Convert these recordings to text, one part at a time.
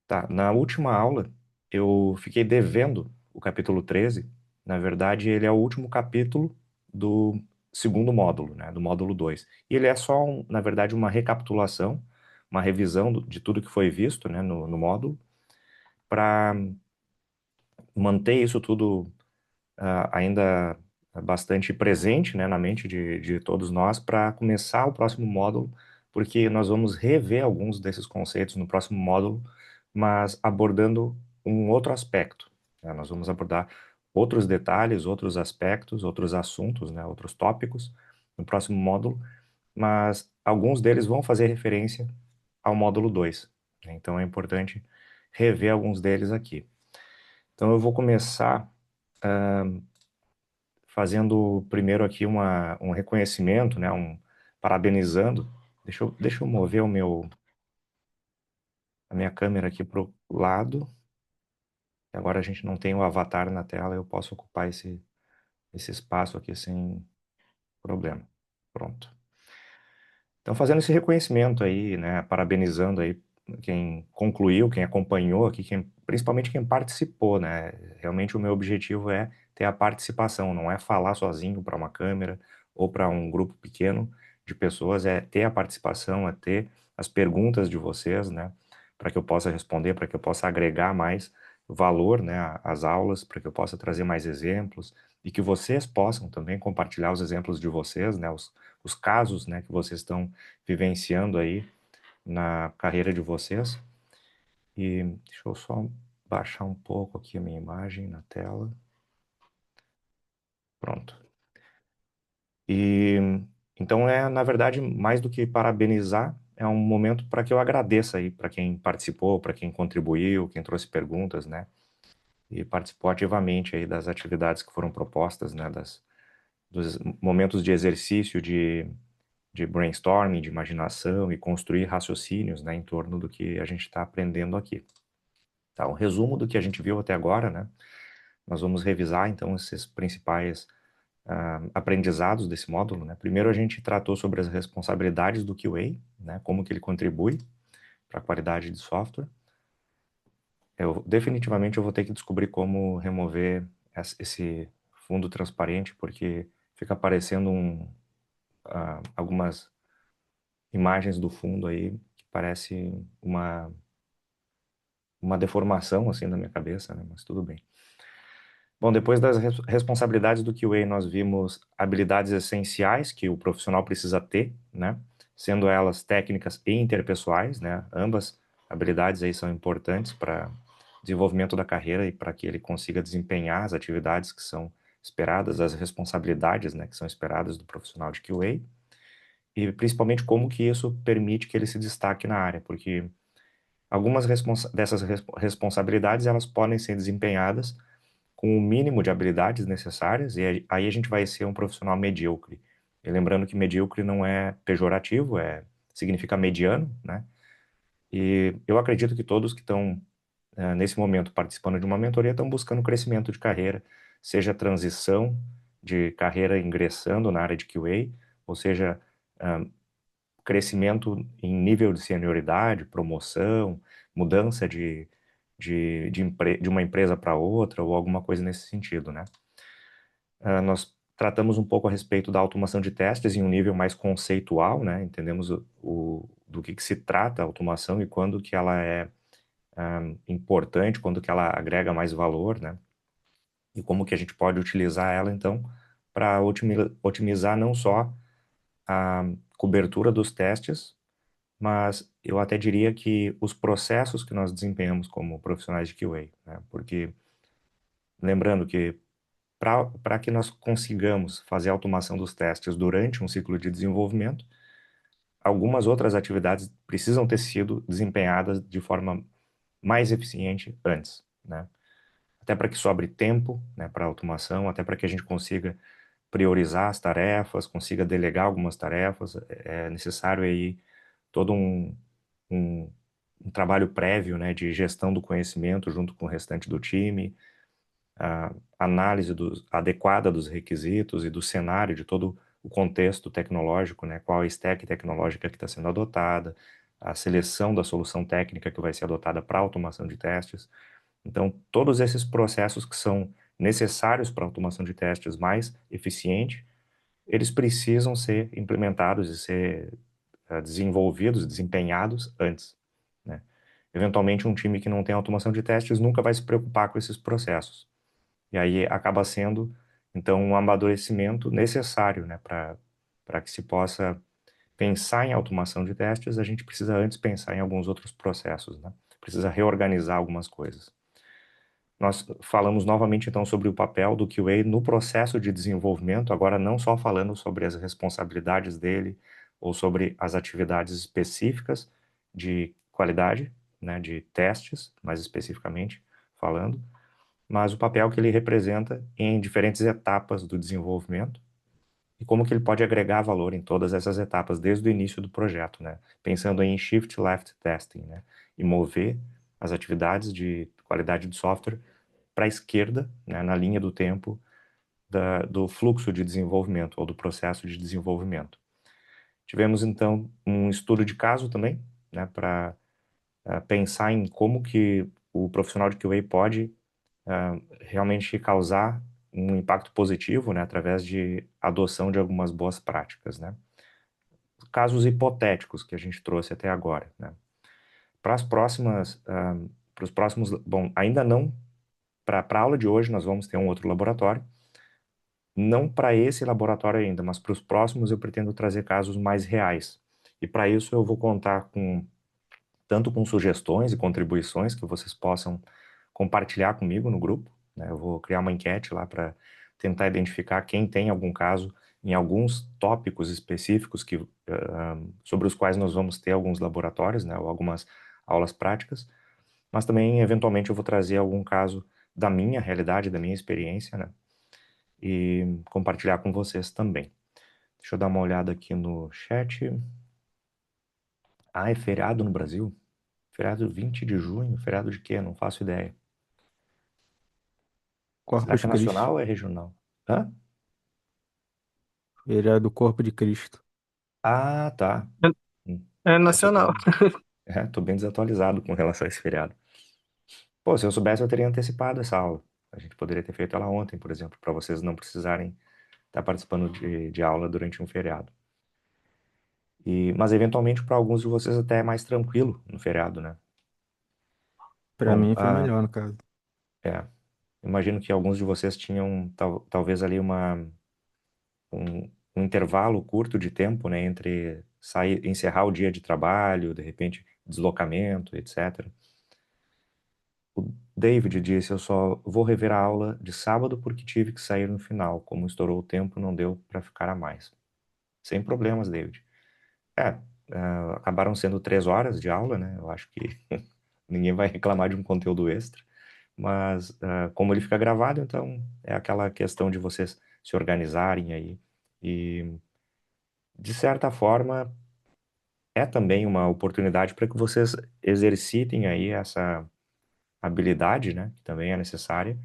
Tá, na última aula eu fiquei devendo o capítulo 13. Na verdade, ele é o último capítulo do segundo módulo, né, do módulo 2. E ele é só, na verdade, uma recapitulação, uma revisão de tudo que foi visto, né, no módulo, para manter isso tudo ainda bastante presente, né, na mente de todos nós para começar o próximo módulo, porque nós vamos rever alguns desses conceitos no próximo módulo, mas abordando um outro aspecto, né? Nós vamos abordar outros detalhes, outros aspectos, outros assuntos, né, outros tópicos no próximo módulo, mas alguns deles vão fazer referência ao módulo 2, né? Então é importante rever alguns deles aqui. Então eu vou começar fazendo primeiro aqui um reconhecimento, né, parabenizando. Deixa eu mover a minha câmera aqui para o lado. Agora a gente não tem o avatar na tela, eu posso ocupar esse espaço aqui sem problema. Pronto. Então, fazendo esse reconhecimento aí, né, parabenizando aí quem concluiu, quem acompanhou aqui, principalmente quem participou, né? Realmente o meu objetivo é ter a participação, não é falar sozinho para uma câmera ou para um grupo pequeno de pessoas, é ter a participação, é ter as perguntas de vocês, né, para que eu possa responder, para que eu possa agregar mais valor, né, às aulas, para que eu possa trazer mais exemplos e que vocês possam também compartilhar os exemplos de vocês, né, os casos, né, que vocês estão vivenciando aí na carreira de vocês. E deixa eu só baixar um pouco aqui a minha imagem na tela. Pronto. E então na verdade, mais do que parabenizar, é um momento para que eu agradeça aí para quem participou, para quem contribuiu, quem trouxe perguntas, né? E participou ativamente aí das atividades que foram propostas, né? Dos momentos de exercício, de brainstorming, de imaginação e construir raciocínios, né, em torno do que a gente está aprendendo aqui. Tá, um resumo do que a gente viu até agora, né? Nós vamos revisar então esses principais aprendizados desse módulo, né? Primeiro a gente tratou sobre as responsabilidades do QA, né? Como que ele contribui para a qualidade de software. Definitivamente eu vou ter que descobrir como remover esse fundo transparente, porque fica aparecendo algumas imagens do fundo aí que parece uma deformação assim na minha cabeça, né? Mas tudo bem. Bom, depois das responsabilidades do QA, nós vimos habilidades essenciais que o profissional precisa ter, né? Sendo elas técnicas e interpessoais, né? Ambas habilidades aí são importantes para desenvolvimento da carreira e para que ele consiga desempenhar as atividades que são esperadas, as responsabilidades, né, que são esperadas do profissional de QA, e principalmente como que isso permite que ele se destaque na área, porque algumas dessas responsabilidades elas podem ser desempenhadas com o mínimo de habilidades necessárias, e aí a gente vai ser um profissional medíocre. E lembrando que medíocre não é pejorativo, significa mediano, né? E eu acredito que todos que estão, nesse momento, participando de uma mentoria estão buscando crescimento de carreira, seja transição de carreira ingressando na área de QA, ou seja, ah, crescimento em nível de senioridade, promoção, mudança de uma empresa para outra ou alguma coisa nesse sentido, né? Nós tratamos um pouco a respeito da automação de testes em um nível mais conceitual, né? Entendemos do que se trata a automação e quando que ela é importante, quando que ela agrega mais valor, né? E como que a gente pode utilizar ela, então, para otimizar não só a cobertura dos testes, mas eu até diria que os processos que nós desempenhamos como profissionais de QA, né? Porque lembrando que para que nós consigamos fazer a automação dos testes durante um ciclo de desenvolvimento, algumas outras atividades precisam ter sido desempenhadas de forma mais eficiente antes, né? Até para que sobre tempo, né, para a automação, até para que a gente consiga priorizar as tarefas, consiga delegar algumas tarefas, é necessário aí todo um, um trabalho prévio, né, de gestão do conhecimento junto com o restante do time, a análise adequada dos requisitos e do cenário, de todo o contexto tecnológico, né, qual a stack tecnológica que está sendo adotada, a seleção da solução técnica que vai ser adotada para a automação de testes. Então, todos esses processos que são necessários para a automação de testes mais eficiente, eles precisam ser implementados e ser desenvolvidos, desempenhados antes, né? Eventualmente, um time que não tem automação de testes nunca vai se preocupar com esses processos. E aí acaba sendo, então, um amadurecimento necessário, né, para que se possa pensar em automação de testes, a gente precisa antes pensar em alguns outros processos, né? Precisa reorganizar algumas coisas. Nós falamos novamente então sobre o papel do QA no processo de desenvolvimento, agora não só falando sobre as responsabilidades dele ou sobre as atividades específicas de qualidade, né, de testes, mais especificamente falando, mas o papel que ele representa em diferentes etapas do desenvolvimento e como que ele pode agregar valor em todas essas etapas desde o início do projeto, né? Pensando em shift left testing, né? E mover as atividades de qualidade de software para a esquerda, né, na linha do tempo do fluxo de desenvolvimento ou do processo de desenvolvimento. Tivemos então um estudo de caso também, né, para pensar em como que o profissional de QA pode realmente causar um impacto positivo, né, através de adoção de algumas boas práticas, né. Casos hipotéticos que a gente trouxe até agora, né. Para as próximas, para os próximos, bom, ainda não, para a aula de hoje nós vamos ter um outro laboratório, não para esse laboratório ainda, mas para os próximos eu pretendo trazer casos mais reais. E para isso eu vou contar com tanto com sugestões e contribuições que vocês possam compartilhar comigo no grupo, né? Eu vou criar uma enquete lá para tentar identificar quem tem algum caso em alguns tópicos específicos sobre os quais nós vamos ter alguns laboratórios, né? Ou algumas aulas práticas, mas também eventualmente eu vou trazer algum caso da minha realidade, da minha experiência, né? E compartilhar com vocês também. Deixa eu dar uma olhada aqui no chat. Ah, é feriado no Brasil? Feriado 20 de junho? Feriado de quê? Não faço ideia. Será Corpus que é Christi. nacional ou é regional? Hã? Ele é do corpo de Cristo. Ah, tá. É É, tô nacional. bem, tô bem desatualizado com relação a esse feriado. Pô, se eu soubesse, eu teria antecipado essa aula. A gente poderia ter feito ela ontem, por exemplo, para vocês não precisarem estar participando de aula durante um feriado. Mas eventualmente para alguns de vocês até é mais tranquilo no feriado, né? Pra Bom, mim foi melhor, no caso. é, imagino que alguns de vocês tinham talvez ali um intervalo curto de tempo, né, entre sair, encerrar o dia de trabalho, de repente deslocamento, etc. O David disse: Eu só vou rever a aula de sábado porque tive que sair no final. Como estourou o tempo, não deu para ficar a mais. Sem problemas, David. É, acabaram sendo 3 horas de aula, né? Eu acho que ninguém vai reclamar de um conteúdo extra. Mas como ele fica gravado, então é aquela questão de vocês se organizarem aí. E, de certa forma, é também uma oportunidade para que vocês exercitem aí essa habilidade, né, que também é necessária,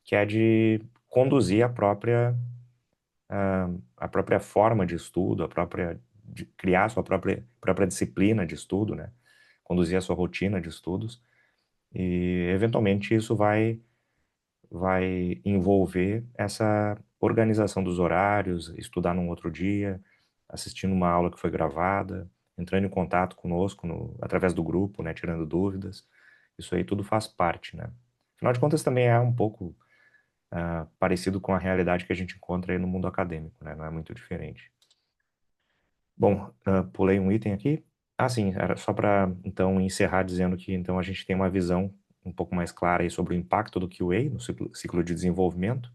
que é de conduzir a própria forma de estudo, de criar a sua própria disciplina de estudo, né, conduzir a sua rotina de estudos, e eventualmente isso vai envolver essa organização dos horários, estudar num outro dia, assistindo uma aula que foi gravada, entrando em contato conosco através do grupo, né, tirando dúvidas. Isso aí tudo faz parte, né? Afinal de contas, também é um pouco parecido com a realidade que a gente encontra aí no mundo acadêmico, né? Não é muito diferente. Bom, pulei um item aqui. Ah, sim, era só para então encerrar dizendo que então a gente tem uma visão um pouco mais clara aí sobre o impacto do QA no ciclo de desenvolvimento,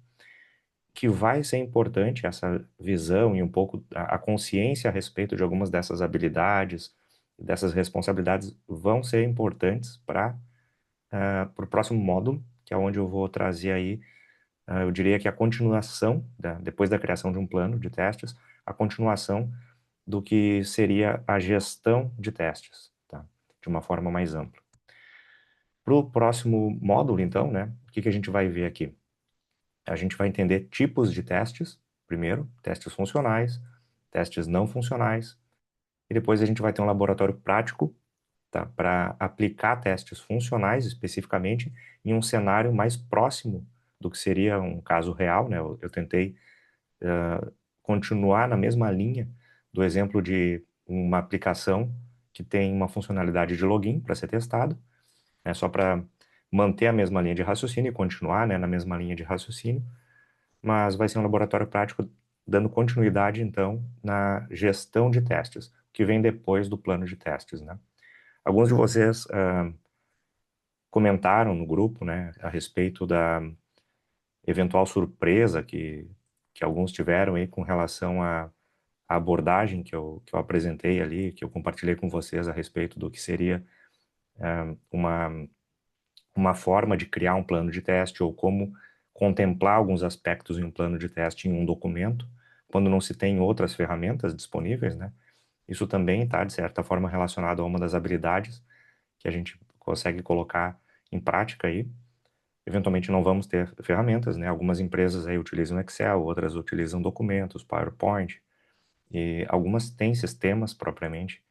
que vai ser importante essa visão e um pouco a consciência a respeito de algumas dessas habilidades, dessas responsabilidades vão ser importantes para o próximo módulo, que é onde eu vou trazer aí, eu diria que a continuação, depois da criação de um plano de testes, a continuação do que seria a gestão de testes, tá? De uma forma mais ampla. Para o próximo módulo, então, né, o que que a gente vai ver aqui? A gente vai entender tipos de testes, primeiro, testes funcionais, testes não funcionais, e depois a gente vai ter um laboratório prático, tá, para aplicar testes funcionais especificamente em um cenário mais próximo do que seria um caso real, né? Eu tentei continuar na mesma linha do exemplo de uma aplicação que tem uma funcionalidade de login para ser testado, né, só para manter a mesma linha de raciocínio e continuar, né, na mesma linha de raciocínio, mas vai ser um laboratório prático dando continuidade, então, na gestão de testes, que vem depois do plano de testes, né? Alguns de vocês comentaram no grupo, né, a respeito da eventual surpresa que alguns tiveram aí com relação à abordagem que eu apresentei ali, que eu compartilhei com vocês a respeito do que seria uma, uma forma de criar um plano de teste ou como contemplar alguns aspectos em um plano de teste em um documento, quando não se tem outras ferramentas disponíveis, né? Isso também está, de certa forma, relacionado a uma das habilidades que a gente consegue colocar em prática aí. Eventualmente não vamos ter ferramentas, né? Algumas empresas aí utilizam Excel, outras utilizam documentos, PowerPoint, e algumas têm sistemas propriamente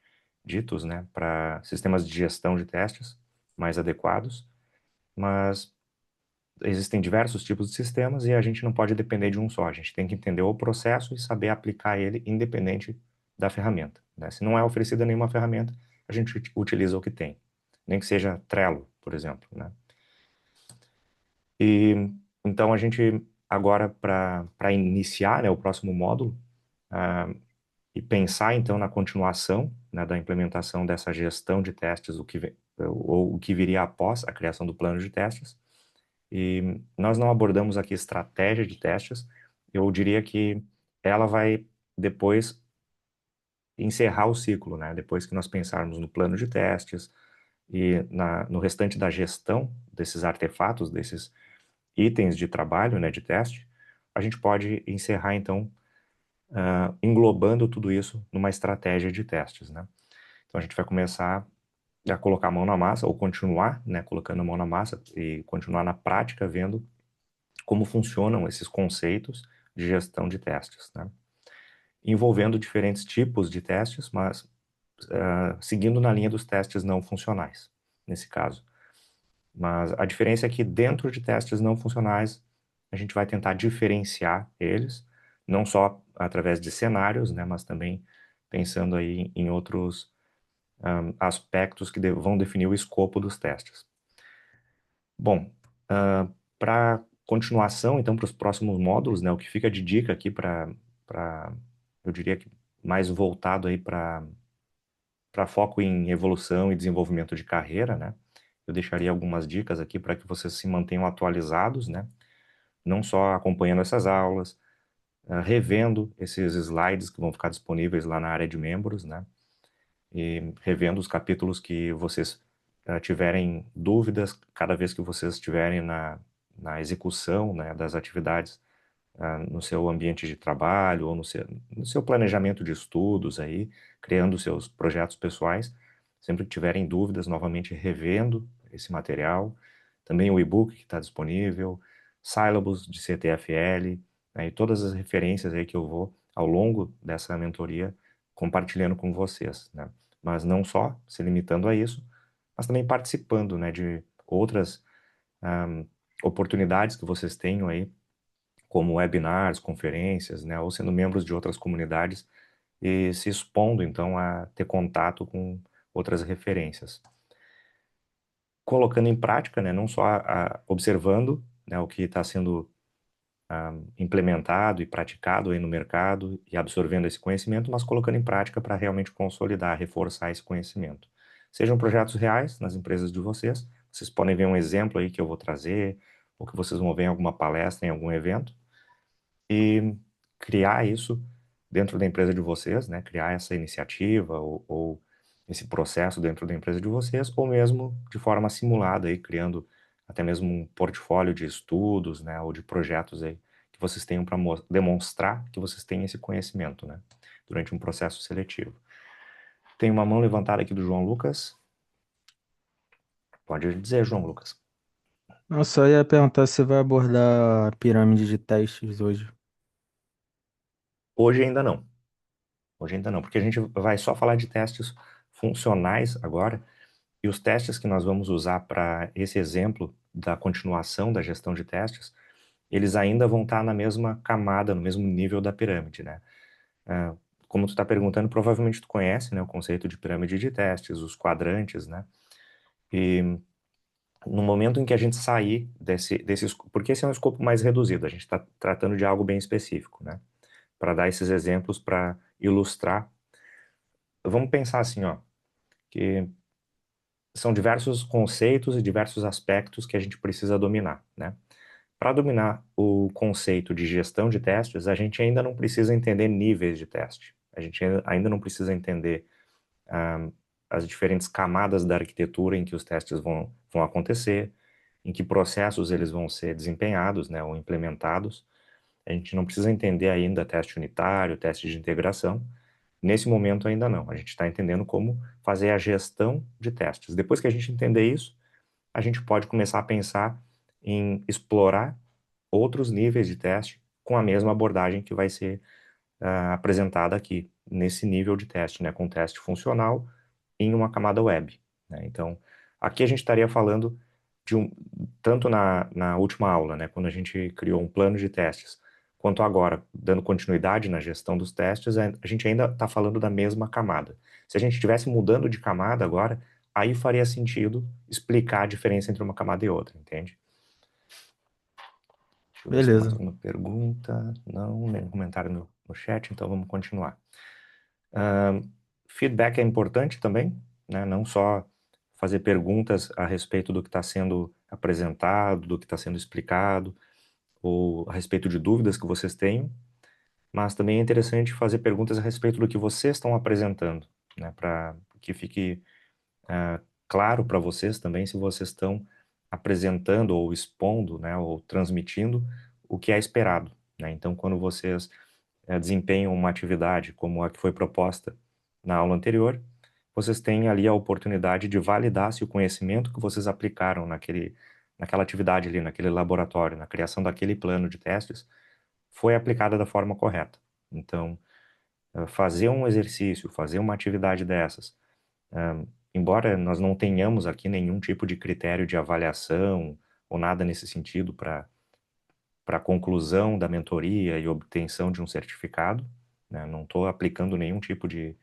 ditos, né, para sistemas de gestão de testes mais adequados, mas existem diversos tipos de sistemas e a gente não pode depender de um só. A gente tem que entender o processo e saber aplicar ele independente da ferramenta, né? Se não é oferecida nenhuma ferramenta, a gente utiliza o que tem, nem que seja Trello, por exemplo, né? E então a gente agora para iniciar, né, o próximo módulo, ah, e pensar então na continuação, né, da implementação dessa gestão de testes, ou o que viria após a criação do plano de testes. E nós não abordamos aqui estratégia de testes, eu diria que ela vai depois encerrar o ciclo, né? Depois que nós pensarmos no plano de testes e no restante da gestão desses artefatos, desses itens de trabalho, né, de teste, a gente pode encerrar então englobando tudo isso numa estratégia de testes, né? Então a gente vai começar a colocar a mão na massa, ou continuar, né, colocando a mão na massa e continuar na prática vendo como funcionam esses conceitos de gestão de testes, né? Envolvendo diferentes tipos de testes, mas seguindo na linha dos testes não funcionais, nesse caso. Mas a diferença é que dentro de testes não funcionais, a gente vai tentar diferenciar eles, não só através de cenários, né, mas também pensando aí em outros aspectos que vão definir o escopo dos testes. Bom, para continuação, então, para os próximos módulos, né, o que fica de dica aqui eu diria que mais voltado aí para foco em evolução e desenvolvimento de carreira, né? Eu deixaria algumas dicas aqui para que vocês se mantenham atualizados, né? Não só acompanhando essas aulas, revendo esses slides que vão ficar disponíveis lá na área de membros, né? E revendo os capítulos que vocês tiverem dúvidas, cada vez que vocês estiverem na execução, né, das atividades no seu ambiente de trabalho ou no seu planejamento de estudos aí, criando seus projetos pessoais, sempre que tiverem dúvidas, novamente revendo esse material, também o e-book que está disponível, syllabus de CTFL, né, e todas as referências aí que eu vou ao longo dessa mentoria compartilhando com vocês, né? Mas não só se limitando a isso, mas também participando, né, de outras um, oportunidades que vocês tenham aí como webinars, conferências, né, ou sendo membros de outras comunidades e se expondo, então, a ter contato com outras referências. Colocando em prática, né, não só observando, né, o que está sendo implementado e praticado aí no mercado e absorvendo esse conhecimento, mas colocando em prática para realmente consolidar, reforçar esse conhecimento. Sejam projetos reais nas empresas de vocês podem ver um exemplo aí que eu vou trazer, ou que vocês vão ver em alguma palestra, em algum evento, e criar isso dentro da empresa de vocês, né? Criar essa iniciativa ou esse processo dentro da empresa de vocês, ou mesmo de forma simulada aí, criando até mesmo um portfólio de estudos, né? Ou de projetos aí que vocês tenham para demonstrar que vocês têm esse conhecimento, né? Durante um processo seletivo. Tem uma mão levantada aqui do João Lucas. Pode dizer, João Lucas. Eu só ia perguntar se vai abordar a pirâmide de testes hoje. Hoje ainda não. Hoje ainda não, porque a gente vai só falar de testes funcionais agora, e os testes que nós vamos usar para esse exemplo da continuação da gestão de testes, eles ainda vão estar na mesma camada, no mesmo nível da pirâmide, né? Ah, como tu está perguntando, provavelmente tu conhece, né, o conceito de pirâmide de testes, os quadrantes, né? E no momento em que a gente sair porque esse é um escopo mais reduzido, a gente está tratando de algo bem específico, né? Para dar esses exemplos para ilustrar, vamos pensar assim, ó, que são diversos conceitos e diversos aspectos que a gente precisa dominar, né? Para dominar o conceito de gestão de testes, a gente ainda não precisa entender níveis de teste. A gente ainda não precisa entender ah, as diferentes camadas da arquitetura em que os testes vão acontecer, em que processos eles vão ser desempenhados, né, ou implementados. A gente não precisa entender ainda teste unitário, teste de integração. Nesse momento ainda não. A gente está entendendo como fazer a gestão de testes. Depois que a gente entender isso, a gente pode começar a pensar em explorar outros níveis de teste com a mesma abordagem que vai ser apresentada aqui, nesse nível de teste, né, com teste funcional em uma camada web, né? Então, aqui a gente estaria falando de tanto na última aula, né, quando a gente criou um plano de testes, quanto agora, dando continuidade na gestão dos testes, a gente ainda está falando da mesma camada. Se a gente estivesse mudando de camada agora, aí faria sentido explicar a diferença entre uma camada e outra, entende? Deixa eu ver se tem mais Beleza. alguma pergunta. Não, nenhum comentário no chat, então vamos continuar. Feedback é importante também, né? Não só fazer perguntas a respeito do que está sendo apresentado, do que está sendo explicado, ou a respeito de dúvidas que vocês tenham, mas também é interessante fazer perguntas a respeito do que vocês estão apresentando, né? Para que fique claro para vocês também se vocês estão apresentando ou expondo, né? Ou transmitindo o que é esperado, né? Então, quando vocês desempenham uma atividade como a que foi proposta na aula anterior, vocês têm ali a oportunidade de validar se o conhecimento que vocês aplicaram naquela atividade ali, naquele laboratório, na criação daquele plano de testes, foi aplicada da forma correta. Então, fazer um exercício, fazer uma atividade dessas, embora nós não tenhamos aqui nenhum tipo de critério de avaliação ou nada nesse sentido para a conclusão da mentoria e obtenção de um certificado, né? Não estou aplicando nenhum tipo de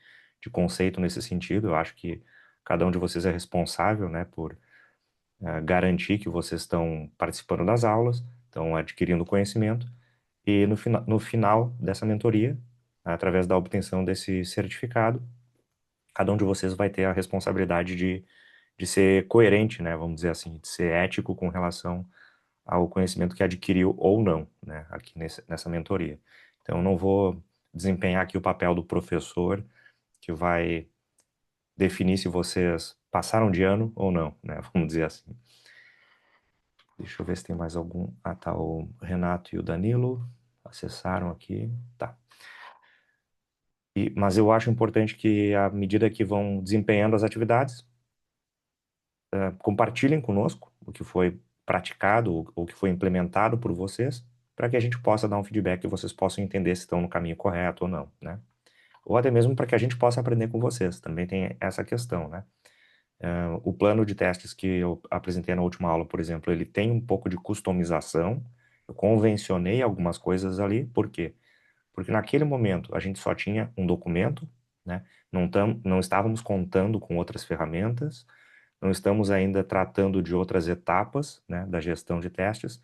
conceito nesse sentido. Eu acho que cada um de vocês é responsável, né, por garantir que vocês estão participando das aulas, estão adquirindo conhecimento, e no final dessa mentoria, através da obtenção desse certificado, cada um de vocês vai ter a responsabilidade de ser coerente, né, vamos dizer assim, de ser ético com relação ao conhecimento que adquiriu ou não, né, aqui nessa mentoria. Então, eu não vou desempenhar aqui o papel do professor que vai definir se vocês passaram de ano ou não, né, vamos dizer assim. Deixa eu ver se tem mais algum. Ah, tá, o Renato e o Danilo acessaram aqui. Tá. Mas eu acho importante que, à medida que vão desempenhando as atividades, compartilhem conosco o que foi praticado ou o que foi implementado por vocês, para que a gente possa dar um feedback e vocês possam entender se estão no caminho correto ou não, né? Ou até mesmo para que a gente possa aprender com vocês. Também tem essa questão, né? O plano de testes que eu apresentei na última aula, por exemplo, ele tem um pouco de customização. Eu convencionei algumas coisas ali, por quê? Porque naquele momento a gente só tinha um documento, né? Não estávamos contando com outras ferramentas, não estamos ainda tratando de outras etapas, né, da gestão de testes.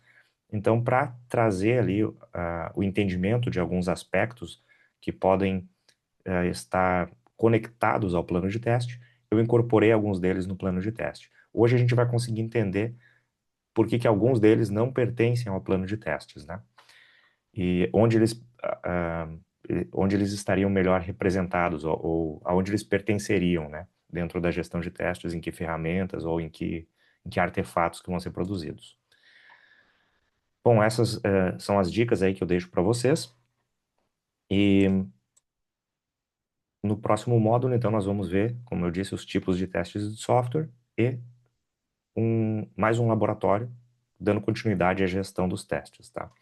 Então, para trazer ali o entendimento de alguns aspectos que podem estar conectados ao plano de teste, eu incorporei alguns deles no plano de teste. Hoje a gente vai conseguir entender por que alguns deles não pertencem ao plano de testes, né? E onde eles estariam melhor representados ou aonde eles pertenceriam, né? Dentro da gestão de testes, em que ferramentas ou em que artefatos que vão ser produzidos. Bom, essas são as dicas aí que eu deixo para vocês. E no próximo módulo, então, nós vamos ver, como eu disse, os tipos de testes de software e mais um laboratório, dando continuidade à gestão dos testes, tá?